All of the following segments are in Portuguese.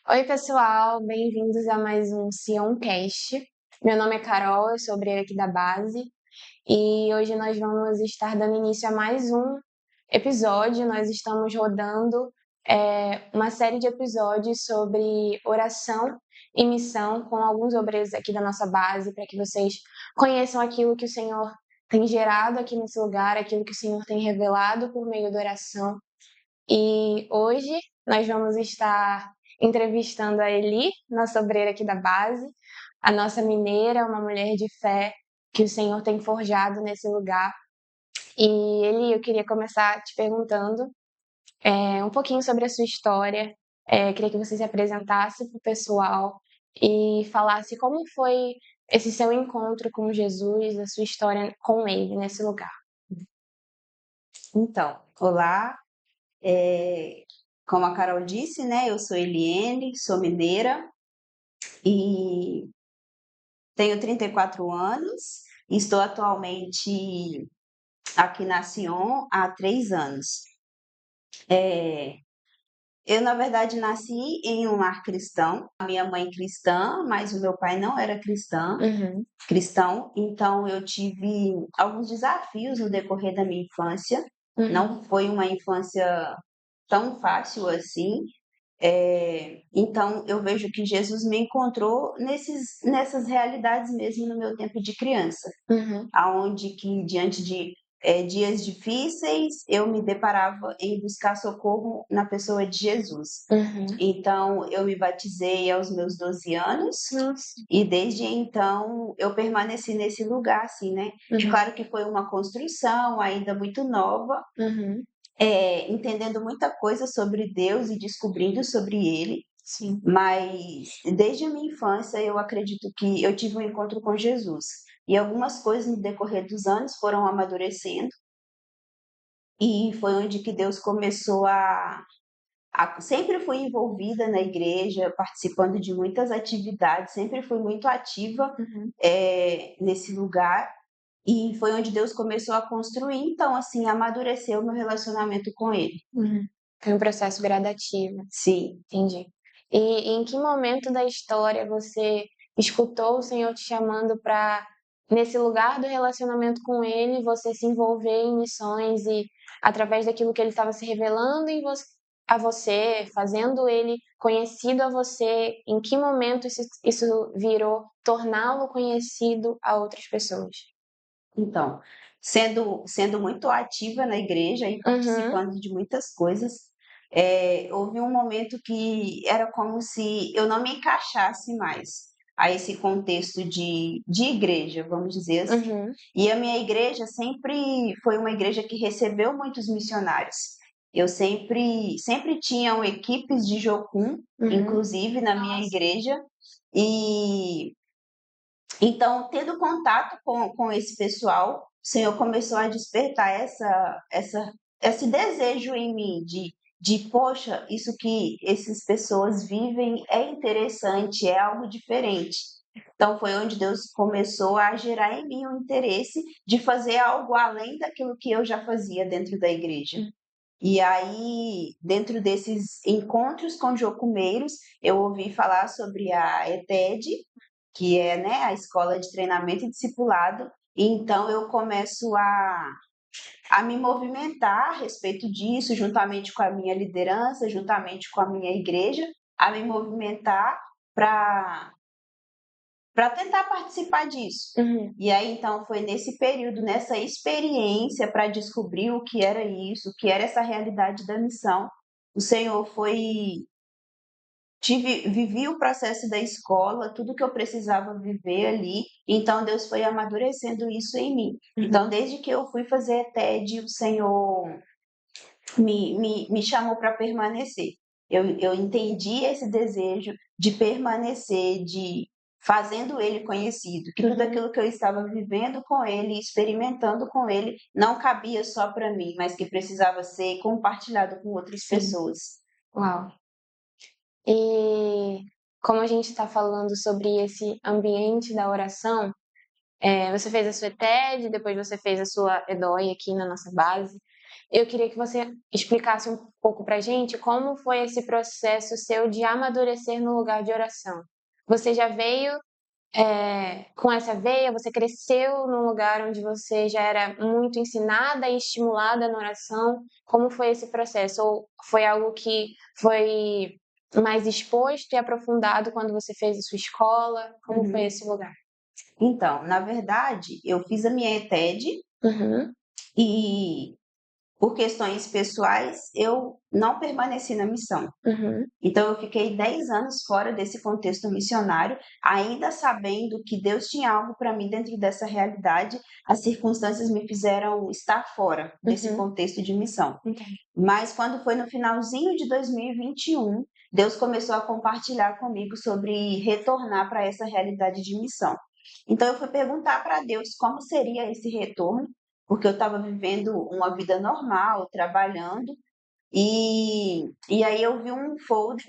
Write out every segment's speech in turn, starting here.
Oi, pessoal, bem-vindos a mais um Sioncast. Meu nome é Carol, eu sou obreira aqui da base e hoje nós vamos estar dando início a mais um episódio. Nós estamos rodando uma série de episódios sobre oração e missão com alguns obreiros aqui da nossa base, para que vocês conheçam aquilo que o Senhor tem gerado aqui nesse lugar, aquilo que o Senhor tem revelado por meio da oração. E hoje nós vamos estar entrevistando a Eli, nossa obreira aqui da base, a nossa mineira, uma mulher de fé que o Senhor tem forjado nesse lugar. E Eli, eu queria começar te perguntando um pouquinho sobre a sua história. Queria que você se apresentasse para o pessoal e falasse como foi esse seu encontro com Jesus, a sua história com ele nesse lugar. Então, olá, como a Carol disse, né, eu sou Eliene, sou mineira e tenho 34 anos e estou atualmente aqui na Sion há 3 anos. Eu, na verdade, nasci em um lar cristão, a minha mãe cristã, mas o meu pai não era cristão, então eu tive alguns desafios no decorrer da minha infância. Não foi uma infância tão fácil assim. Então, eu vejo que Jesus me encontrou nessas realidades mesmo no meu tempo de criança, aonde que diante de dias difíceis eu me deparava em buscar socorro na pessoa de Jesus. Então, eu me batizei aos meus 12 anos e desde então eu permaneci nesse lugar, assim, né? Claro que foi uma construção ainda muito nova, entendendo muita coisa sobre Deus e descobrindo sobre Ele. Sim. Mas desde a minha infância eu acredito que eu tive um encontro com Jesus. E algumas coisas no decorrer dos anos foram amadurecendo. E foi onde que Deus começou sempre fui envolvida na igreja, participando de muitas atividades, sempre fui muito ativa nesse lugar. E foi onde Deus começou a construir, então, assim, amadureceu o meu relacionamento com Ele. Foi um processo gradativo. Sim. Entendi. E em que momento da história você escutou o Senhor te chamando para, nesse lugar do relacionamento com Ele, você se envolver em missões e, através daquilo que Ele estava se revelando a você, fazendo Ele conhecido a você, em que momento isso virou torná-lo conhecido a outras pessoas? Então, sendo muito ativa na igreja e participando de muitas coisas, houve um momento que era como se eu não me encaixasse mais a esse contexto de igreja, vamos dizer assim. E a minha igreja sempre foi uma igreja que recebeu muitos missionários. Eu sempre tinham equipes de Jocum, inclusive na minha igreja, e então, tendo contato com esse pessoal, o Senhor começou a despertar esse desejo em mim poxa, isso que essas pessoas vivem é interessante, é algo diferente. Então, foi onde Deus começou a gerar em mim o interesse de fazer algo além daquilo que eu já fazia dentro da igreja. E aí, dentro desses encontros com jocumeiros, eu ouvi falar sobre a ETED, que é, né, a Escola de Treinamento e Discipulado. E então eu começo a me movimentar a respeito disso, juntamente com a minha liderança, juntamente com a minha igreja, a me movimentar para tentar participar disso. E aí, então, foi nesse período, nessa experiência para descobrir o que era isso, o que era essa realidade da missão. O Senhor vivi o processo da escola, tudo que eu precisava viver ali, então Deus foi amadurecendo isso em mim. Então, desde que eu fui fazer TED, o Senhor me chamou para permanecer. Eu entendi esse desejo de permanecer, de fazendo ele conhecido, que tudo aquilo que eu estava vivendo com ele, experimentando com ele, não cabia só para mim, mas que precisava ser compartilhado com outras pessoas. Uau! E como a gente está falando sobre esse ambiente da oração, Você fez a sua TED, depois você fez a sua EDOI aqui na nossa base. Eu queria que você explicasse um pouco pra gente como foi esse processo seu de amadurecer no lugar de oração. Você já veio com essa veia, você cresceu num lugar onde você já era muito ensinada e estimulada na oração. Como foi esse processo? Ou foi algo que foi mais exposto e aprofundado quando você fez a sua escola? Como foi esse lugar? Então, na verdade, eu fiz a minha ETED Uhum, e, por questões pessoais, eu não permaneci na missão. uhum, Então, eu fiquei 10 anos fora desse contexto missionário, ainda sabendo que Deus tinha algo para mim dentro dessa realidade, as circunstâncias me fizeram estar fora desse uhum. contexto de missão. Entendi. Mas quando foi no finalzinho de 2021, Deus começou a compartilhar comigo sobre retornar para essa realidade de missão. Então eu fui perguntar para Deus como seria esse retorno, porque eu estava vivendo uma vida normal, trabalhando, e aí eu vi um folder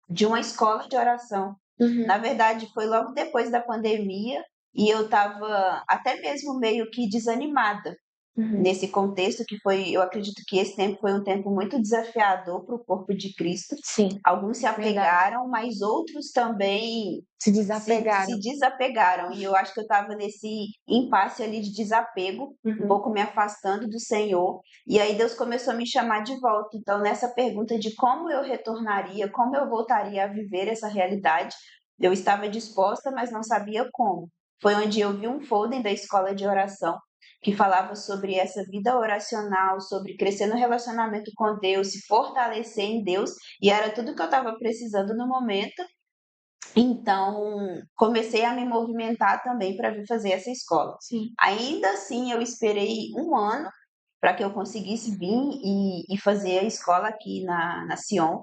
de uma escola de oração. Uhum, Na verdade, foi logo depois da pandemia, e eu estava até mesmo meio que desanimada uhum. nesse contexto que foi, eu acredito que esse tempo foi um tempo muito desafiador para o corpo de Cristo. Sim, Alguns se verdade. apegaram, mas outros também Se se desapegaram. desapegaram. E eu acho que eu estava nesse impasse ali de desapego, um Uhum, pouco me afastando do Senhor. E aí Deus começou a me chamar de volta. Então, nessa pergunta de como eu retornaria, como eu voltaria a viver essa realidade, eu estava disposta, mas não sabia como. Foi onde eu vi um folder da escola de oração que falava sobre essa vida oracional, sobre crescer no relacionamento com Deus, se fortalecer em Deus, e era tudo que eu estava precisando no momento. Então, comecei a me movimentar também para vir fazer essa escola. sim. Ainda assim, eu esperei um ano para que eu conseguisse vir e fazer a escola aqui na Sion,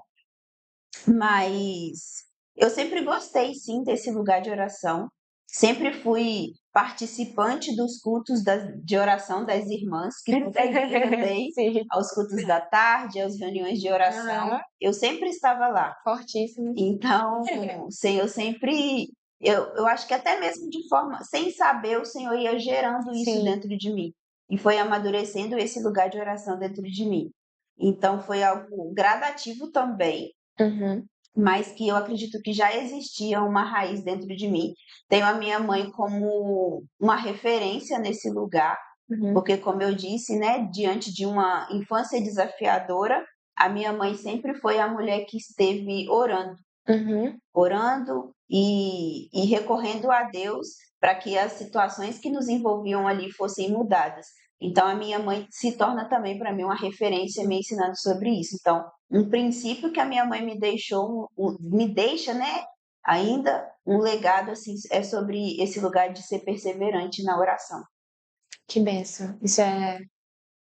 mas eu sempre gostei, sim, desse lugar de oração. Sempre fui participante dos cultos de oração das irmãs, que toda igreja tem, Sim. aos cultos da tarde, às reuniões de oração. Aham, Eu sempre estava lá. fortíssimo. Então, o Senhor sempre, eu acho que até mesmo de forma, sem saber, o Senhor ia gerando isso Sim. dentro de mim. E foi amadurecendo esse lugar de oração dentro de mim. Então, foi algo gradativo também, Uhum, mas que eu acredito que já existia uma raiz dentro de mim. Tenho a minha mãe como uma referência nesse lugar, uhum, porque, como eu disse, né, diante de uma infância desafiadora, a minha mãe sempre foi a mulher que esteve orando, uhum. e recorrendo a Deus para que as situações que nos envolviam ali fossem mudadas. Então, a minha mãe se torna também para mim uma referência me ensinando sobre isso. Então, um princípio que a minha mãe me deixou, me deixa, né, ainda um legado assim, é sobre esse lugar de ser perseverante na oração. Que benção. Isso é.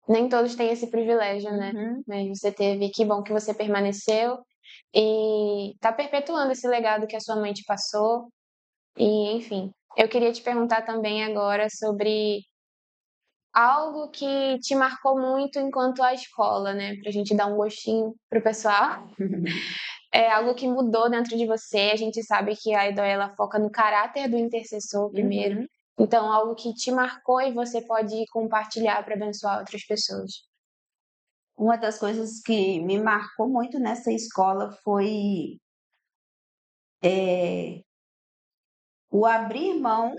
Nem todos têm esse privilégio, né? Uhum. Mas você teve, que bom que você permaneceu e tá perpetuando esse legado que a sua mãe te passou. E, enfim, eu queria te perguntar também agora sobre algo que te marcou muito enquanto a escola, né? Pra gente dar um gostinho pro pessoal. É algo que mudou dentro de você. A gente sabe que a Idoia ela foca no caráter do intercessor primeiro. Uhum. Então, algo que te marcou e você pode compartilhar para abençoar outras pessoas. Uma das coisas que me marcou muito nessa escola foi é, o abrir mão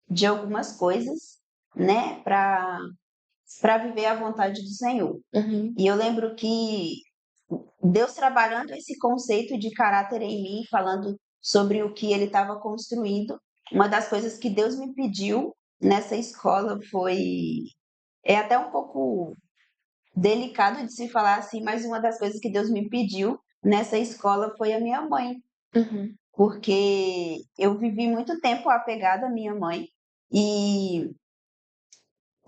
de algumas coisas, né, para viver a vontade do Senhor. Uhum, E eu lembro que Deus trabalhando esse conceito de caráter em mim, falando sobre o que ele estava construindo, uma das coisas que Deus me pediu nessa escola foi, é até um pouco delicado de se falar assim, mas uma das coisas que Deus me pediu nessa escola foi a minha mãe, uhum, porque eu vivi muito tempo apegada à minha mãe e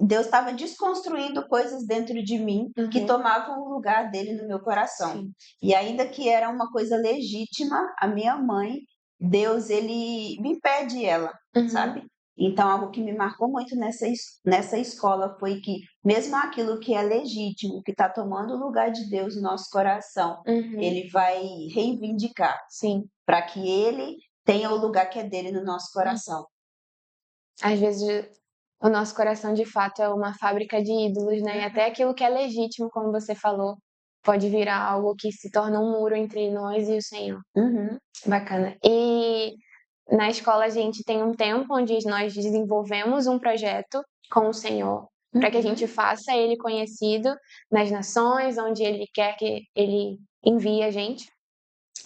Deus estava desconstruindo coisas dentro de mim que uhum. tomavam o lugar dele no meu coração. Sim. E ainda que era uma coisa legítima, a minha mãe, Deus, ele me pede ela, Uhum, sabe? Então, algo que me marcou muito nessa escola foi que, mesmo aquilo que é legítimo, que está tomando o lugar de Deus no nosso coração, uhum. ele vai reivindicar Sim. para que ele tenha o lugar que é dele no nosso coração. Às vezes o nosso coração de fato é uma fábrica de ídolos, né? E até aquilo que é legítimo, como você falou, pode virar algo que se torna um muro entre nós e o Senhor. Uhum. Bacana. E na escola a gente tem um tempo onde nós desenvolvemos um projeto com o Senhor, para que a gente faça ele conhecido nas nações, onde ele quer que ele envie a gente.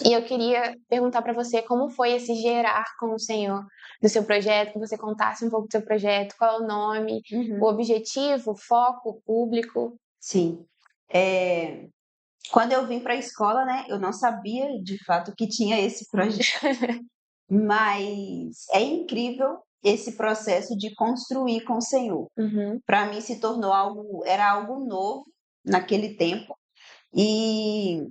E eu queria perguntar para você como foi esse gerar com o Senhor do seu projeto, que você contasse um pouco do seu projeto, qual é o nome, o objetivo, o foco, o público. Sim. Quando eu vim para a escola, né, eu não sabia de fato que tinha esse projeto, mas é incrível esse processo de construir com o Senhor. Para mim se tornou era algo novo naquele tempo. E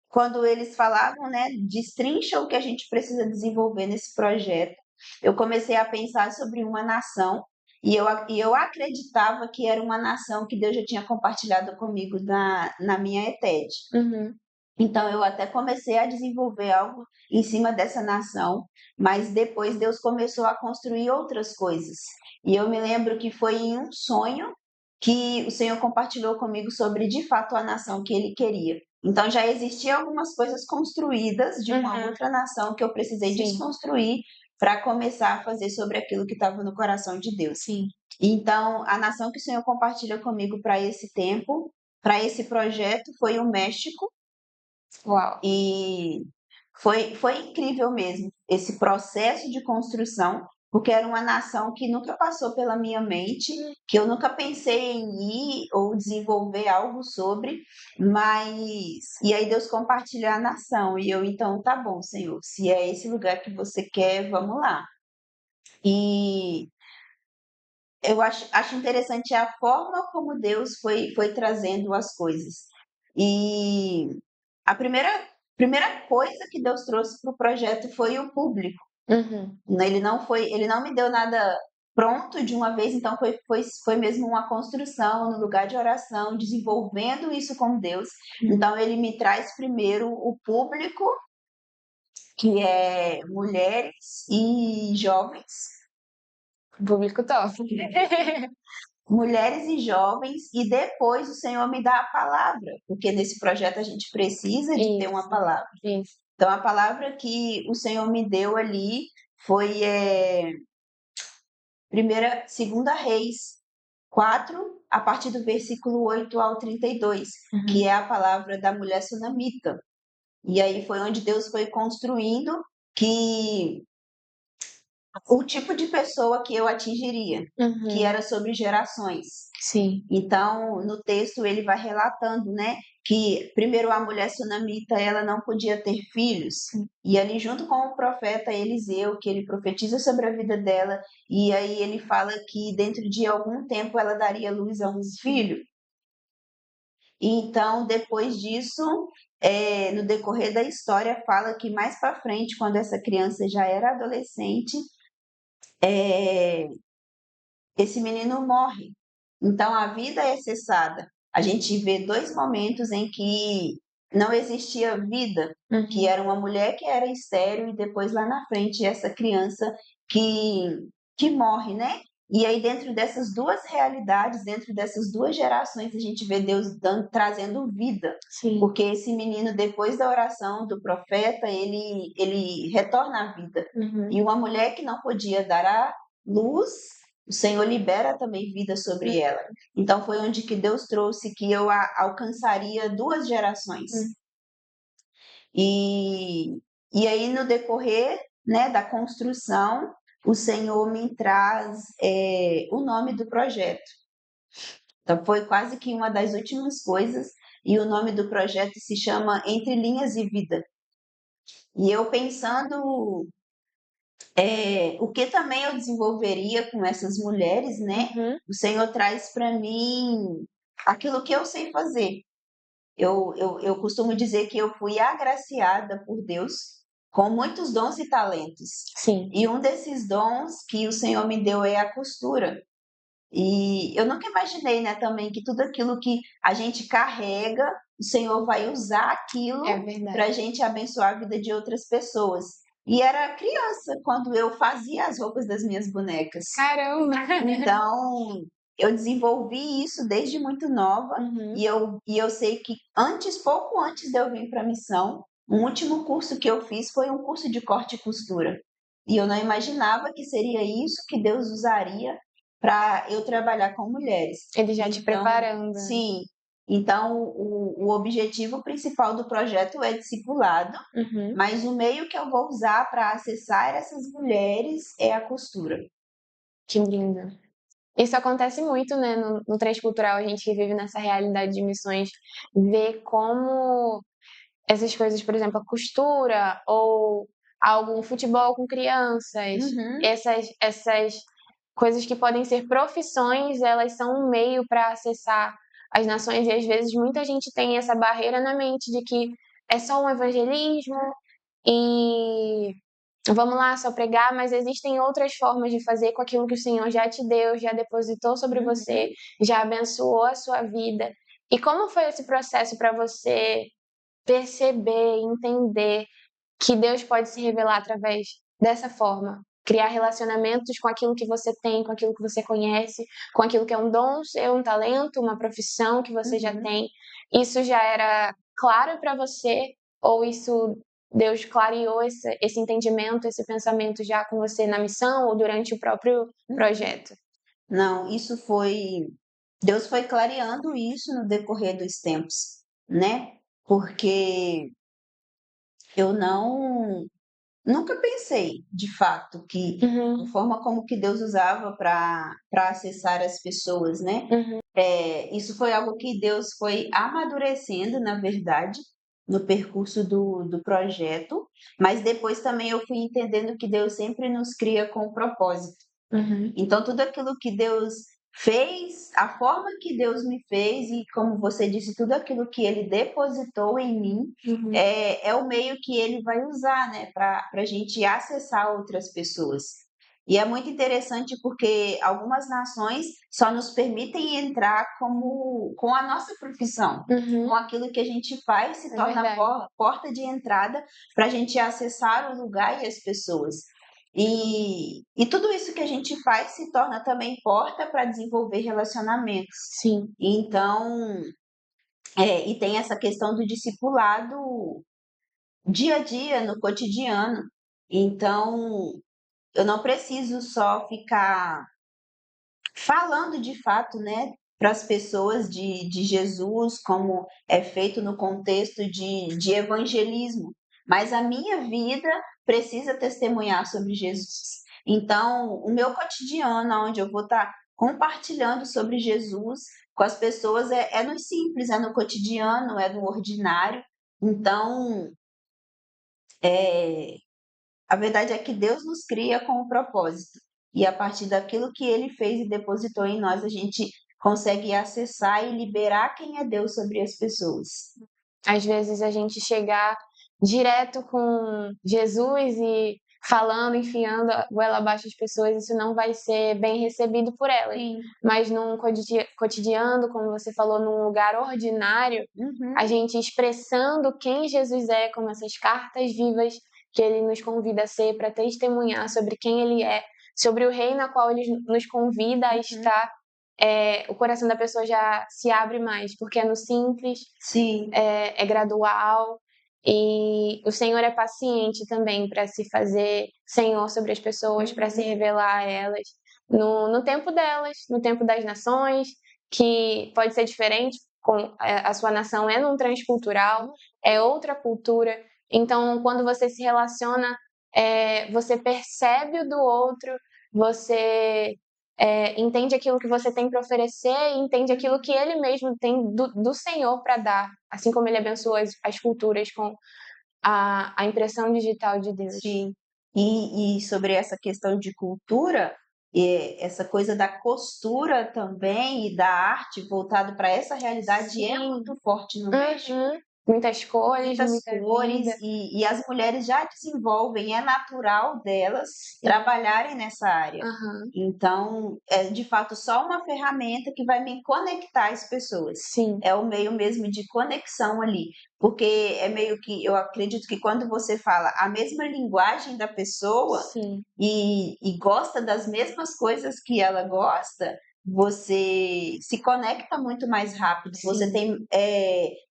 quando eles falavam, né, destrincha o que a gente precisa desenvolver nesse projeto, eu comecei a pensar sobre uma nação e eu acreditava que era uma nação que Deus já tinha compartilhado comigo na minha ETED. Então eu até comecei a desenvolver algo em cima dessa nação, mas depois Deus começou a construir outras coisas. E eu me lembro que foi em um sonho que o Senhor compartilhou comigo sobre de fato a nação que ele queria. Então já existiam algumas coisas construídas de uma outra nação que eu precisei Sim. desconstruir para começar a fazer sobre aquilo que estava no coração de Deus. Sim. Então, a nação que o Senhor compartilhou comigo para esse tempo, para esse projeto, foi o México. Uau. E foi incrível mesmo esse processo de construção, porque era uma nação que nunca passou pela minha mente, que eu nunca pensei em ir ou desenvolver algo sobre, mas. E aí Deus compartilhou a nação, e eu, então, tá bom, Senhor, se é esse lugar que você quer, vamos lá. E eu acho interessante a forma como Deus foi trazendo as coisas. E a primeira coisa que Deus trouxe para o projeto foi o público. Ele não me deu nada pronto de uma vez, então foi mesmo uma construção no lugar de oração, desenvolvendo isso com Deus. Então ele me traz primeiro o público, que é mulheres e jovens. Público top. Mulheres e jovens, e depois o Senhor me dá a palavra, porque nesse projeto a gente precisa de ter uma palavra. Isso. Então, a palavra que o Senhor me deu ali foi Segunda Reis 4, a partir do versículo 8 ao 32, que é a palavra da mulher sunamita. E aí foi onde Deus foi construindo que o tipo de pessoa que eu atingiria, que era sobre gerações. Sim. Então, no texto ele vai relatando, né, que primeiro a mulher sunamita, ela não podia ter filhos, e ali junto com o profeta Eliseu, que ele profetiza sobre a vida dela, e aí ele fala que dentro de algum tempo ela daria luz a um filho. E então, depois disso, no decorrer da história, fala que mais para frente, quando essa criança já era adolescente, esse menino morre. Então a vida é cessada. A gente vê dois momentos em que não existia vida, que era uma mulher que era estéril e depois lá na frente essa criança que morre, né? E aí dentro dessas duas realidades, dentro dessas duas gerações, a gente vê Deus trazendo vida. Sim. Porque esse menino, depois da oração do profeta, ele retorna à vida. E uma mulher que não podia dar a luz, o Senhor libera também vida sobre ela. Então foi onde que Deus trouxe que eu alcançaria duas gerações. E aí no decorrer, né, da construção, o Senhor me traz o nome do projeto. Então foi quase que uma das últimas coisas, e o nome do projeto se chama Entre Linhas e Vida. E eu pensando o que também eu desenvolveria com essas mulheres, né? O Senhor traz para mim aquilo que eu sei fazer. Eu costumo dizer que eu fui agraciada por Deus com muitos dons e talentos. Sim. E um desses dons que o Senhor me deu é a costura. E eu nunca imaginei, né, também que tudo aquilo que a gente carrega, o Senhor vai usar aquilo para a gente abençoar a vida de outras pessoas. e era criança quando eu fazia as roupas das minhas bonecas. Caramba! Então, eu desenvolvi isso desde muito nova Uhum. e eu sei que pouco antes de eu vir para a missão, o último curso que eu fiz foi um curso de corte e costura. E eu não imaginava que seria isso que Deus usaria para eu trabalhar com mulheres. Ele já te Então, preparando, né? sim. Então, o objetivo principal do projeto é discipulado, Uhum. mas o meio que eu vou usar para acessar essas mulheres é a costura. Que lindo. Isso acontece muito, né, no transcultural, a gente que vive nessa realidade de missões, vê como essas coisas, por exemplo, a costura ou algum futebol com crianças, Uhum, essas coisas que podem ser profissões, elas são um meio para acessar as nações e às vezes muita gente tem essa barreira na mente de que é só um evangelismo e vamos lá, só pregar, mas existem outras formas de fazer com aquilo que o Senhor já te deu, já depositou sobre você, uhum. já abençoou a sua vida. E como foi esse processo para você perceber, entender que Deus pode se revelar através dessa forma? Criar relacionamentos com aquilo que você tem, com aquilo que você conhece, com aquilo que é um dom seu, um talento, uma profissão que você já Uhum. tem. Isso já era claro para você? Ou isso Deus clareou esse entendimento, esse pensamento já com você na missão ou durante o próprio projeto? Não, Deus foi clareando isso no decorrer dos tempos, né? Porque eu nunca pensei, de fato, que a Uhum, forma como que Deus usava para acessar as pessoas, né? uhum, Isso foi algo que Deus foi amadurecendo, na verdade, no percurso do projeto, mas depois também eu fui entendendo que Deus sempre nos cria com um propósito. uhum, Então, tudo aquilo que Deus fez, a forma que Deus me fez, e como você disse, tudo aquilo que Ele depositou em mim, uhum. é o meio que Ele vai usar, né, para a gente acessar outras pessoas. E é muito interessante porque algumas nações só nos permitem entrar com a nossa profissão, Uhum, com aquilo que a gente faz, se é torna a verdade. porta de entrada para a gente acessar o lugar e as pessoas. E tudo isso que a gente faz se torna também porta para desenvolver relacionamentos. Sim. Então, e tem essa questão do discipulado dia a dia, no cotidiano. Então, eu não preciso só ficar falando de fato, né, para as pessoas de Jesus, como é feito no contexto de evangelismo, mas a minha vida precisa testemunhar sobre Jesus. Então, o meu cotidiano, onde eu vou estar compartilhando sobre Jesus com as pessoas, é no simples, é no cotidiano, é no ordinário. Então, é, a verdade é que Deus nos cria com um propósito. E a partir daquilo que ele fez e depositou em nós, a gente consegue acessar e liberar quem é Deus sobre as pessoas. Às vezes a gente chegar direto com Jesus e falando, enfiando a goela abaixo das pessoas, isso não vai ser bem recebido por elas. Sim. Mas num cotidiano, como você falou, num lugar ordinário, a Uhum, gente expressando quem Jesus é, como essas cartas vivas que ele nos convida a ser, para testemunhar sobre quem ele é, sobre o reino a qual ele nos convida a uhum. estar, o coração da pessoa já se abre mais, porque é no simples, Sim. é gradual e o Senhor é paciente também para se fazer Senhor sobre as pessoas, para se Uhum. revelar a elas no tempo delas, no tempo das nações, que pode ser diferente, com a sua nação é num transcultural, é outra cultura. Então, quando você se relaciona, você percebe o do outro, você entende aquilo que você tem para oferecer e entende aquilo que ele mesmo tem do Senhor para dar, assim como ele abençoa as culturas com a impressão digital de Deus. Sim. E sobre essa questão de cultura, essa coisa da costura também e da arte voltado para essa realidade é Sim. muito forte no México. Uhum. Muitas cores, muitas muita cores, vida. e as mulheres já desenvolvem, é natural delas Sim. trabalharem nessa área. Aham. Então, é de fato só uma ferramenta que vai me conectar às pessoas. Sim. É o meio mesmo de conexão ali. Porque é meio que, eu acredito que quando você fala a mesma linguagem da pessoa Sim. e gosta das mesmas coisas que ela gosta, você se conecta muito mais rápido. Você Sim.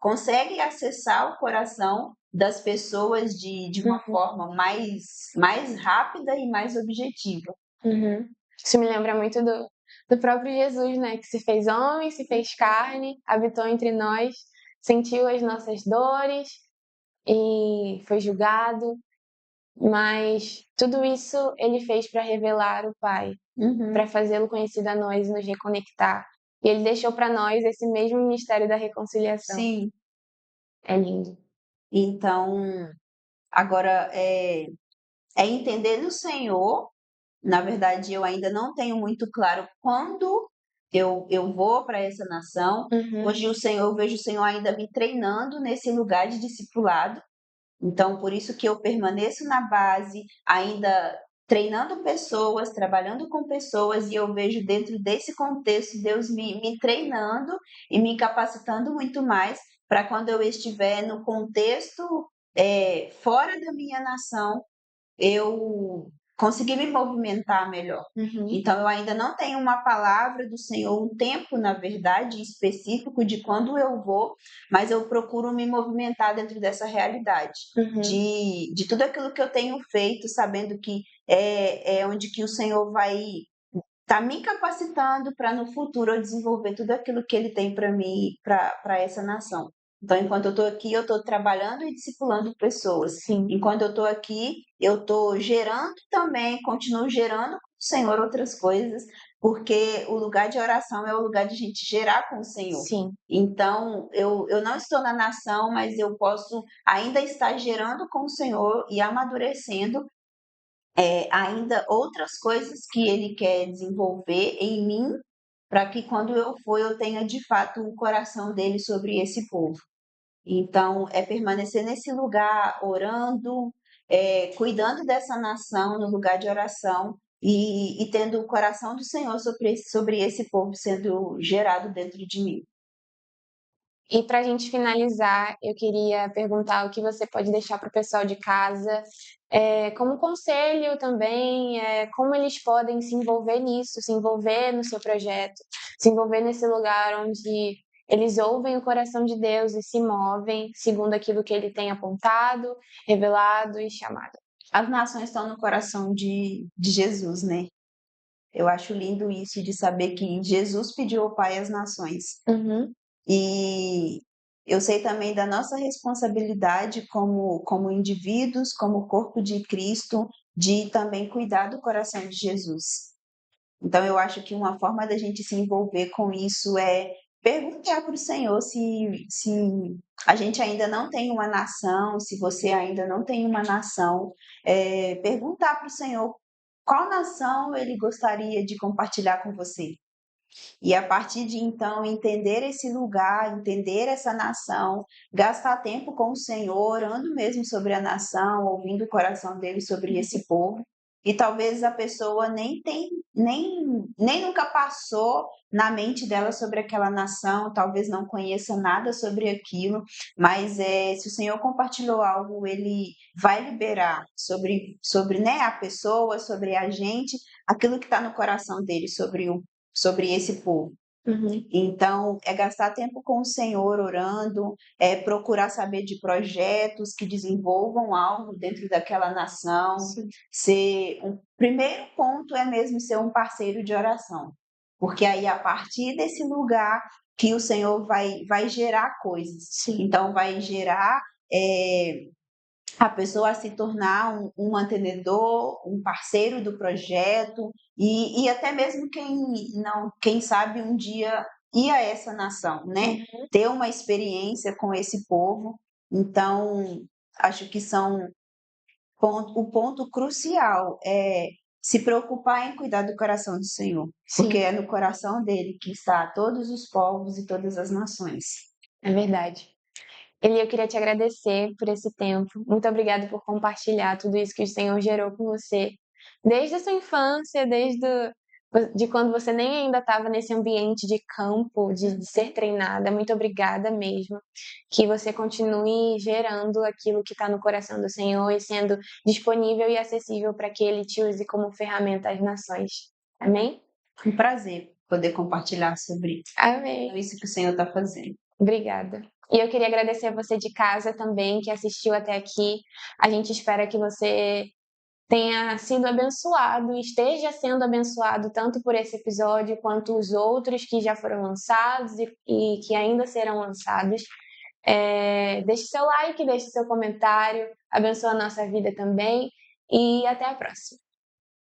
consegue acessar o coração das pessoas de uma Uhum. forma mais rápida e mais objetiva. Uhum. Isso me lembra muito do próprio Jesus, né? Que se fez homem, se fez carne, habitou entre nós, sentiu as nossas dores e foi julgado, mas tudo isso ele fez para revelar o Pai, para Uhum. fazê-lo conhecido a nós e nos reconectar. E ele deixou para nós esse mesmo ministério da reconciliação. Sim. É lindo. Então, agora é entender no Senhor. Na verdade, eu ainda não tenho muito claro quando eu vou para essa nação. Uhum. Hoje eu vejo o Senhor ainda me treinando nesse lugar de discipulado. Então, por isso que eu permaneço na base, ainda treinando pessoas, trabalhando com pessoas, e eu vejo dentro desse contexto Deus me treinando e me capacitando muito mais para quando eu estiver no contexto fora da minha nação, eu conseguir me movimentar melhor. Uhum. Então, eu ainda não tenho uma palavra do Senhor, um tempo, na verdade, específico de quando eu vou, mas eu procuro me movimentar dentro dessa realidade, Uhum. de tudo aquilo que eu tenho feito, sabendo que é onde que o Senhor vai estar me capacitando para no futuro eu desenvolver tudo aquilo que Ele tem para mim, para essa nação. Então, enquanto eu estou aqui, eu estou trabalhando e discipulando pessoas. Sim. Enquanto eu estou aqui, eu estou gerando também, continuo gerando com o Senhor outras coisas, porque o lugar de oração é o lugar de a gente gerar com o Senhor. Sim. Então, eu não estou na nação, mas eu posso ainda estar gerando com o Senhor e amadurecendo ainda outras coisas que Ele quer desenvolver em mim, para que quando eu for, eu tenha de fato o coração dele sobre esse povo. Então, é permanecer nesse lugar, orando, cuidando dessa nação, no lugar de oração, e tendo o coração do Senhor sobre esse povo sendo gerado dentro de mim. E para a gente finalizar, eu queria perguntar o que você pode deixar para o pessoal de casa, como conselho também, como eles podem se envolver nisso, se envolver no seu projeto, se envolver nesse lugar onde eles ouvem o coração de Deus e se movem segundo aquilo que ele tem apontado, revelado e chamado. As nações estão no coração de Jesus, né? Eu acho lindo isso de saber que Jesus pediu ao Pai as nações. Uhum. E eu sei também da nossa responsabilidade como indivíduos, como corpo de Cristo, de também cuidar do coração de Jesus. Então, eu acho que uma forma da gente se envolver com isso é perguntar para o Senhor se a gente ainda não tem uma nação, se você ainda não tem uma nação, perguntar para o Senhor qual nação ele gostaria de compartilhar com você. E a partir de então entender esse lugar, entender essa nação, gastar tempo com o Senhor, orando mesmo sobre a nação, ouvindo o coração dele sobre esse povo. E talvez a pessoa nem nunca passou na mente dela sobre aquela nação, talvez não conheça nada sobre aquilo, mas se o Senhor compartilhou algo, ele vai liberar sobre né, a pessoa, sobre a gente, aquilo que está no coração dele sobre esse povo. Uhum. Então, é gastar tempo com o Senhor orando, é procurar saber de projetos que desenvolvam algo dentro daquela nação. Sim. Primeiro ponto é mesmo ser um parceiro de oração, porque aí a partir desse lugar que o Senhor vai gerar coisas. Sim. Então, vai gerar a pessoa a se tornar um mantenedor, um parceiro do projeto e até mesmo quem sabe um dia ir a essa nação, né? Uhum. Ter uma experiência com esse povo. Então, acho que o ponto crucial é se preocupar em cuidar do coração do Senhor, porque Sim, é no coração dele que está todos os povos e todas as nações. é verdade. Eli, eu queria te agradecer por esse tempo. Muito obrigada por compartilhar tudo isso que o Senhor gerou com você. Desde a sua infância, de quando você nem ainda estava nesse ambiente de campo, de ser treinada. Muito obrigada mesmo. Que você continue gerando aquilo que está no coração do Senhor e sendo disponível e acessível para que Ele te use como ferramenta às nações. Amém? Um prazer poder compartilhar sobre Amém. isso que o Senhor está fazendo. Obrigada. E eu queria agradecer a você de casa também que assistiu até aqui. A gente espera que você tenha sido abençoado e esteja sendo abençoado tanto por esse episódio quanto os outros que já foram lançados e que ainda serão lançados. Deixe seu like, deixe seu comentário, abençoa a nossa vida também e até a próxima.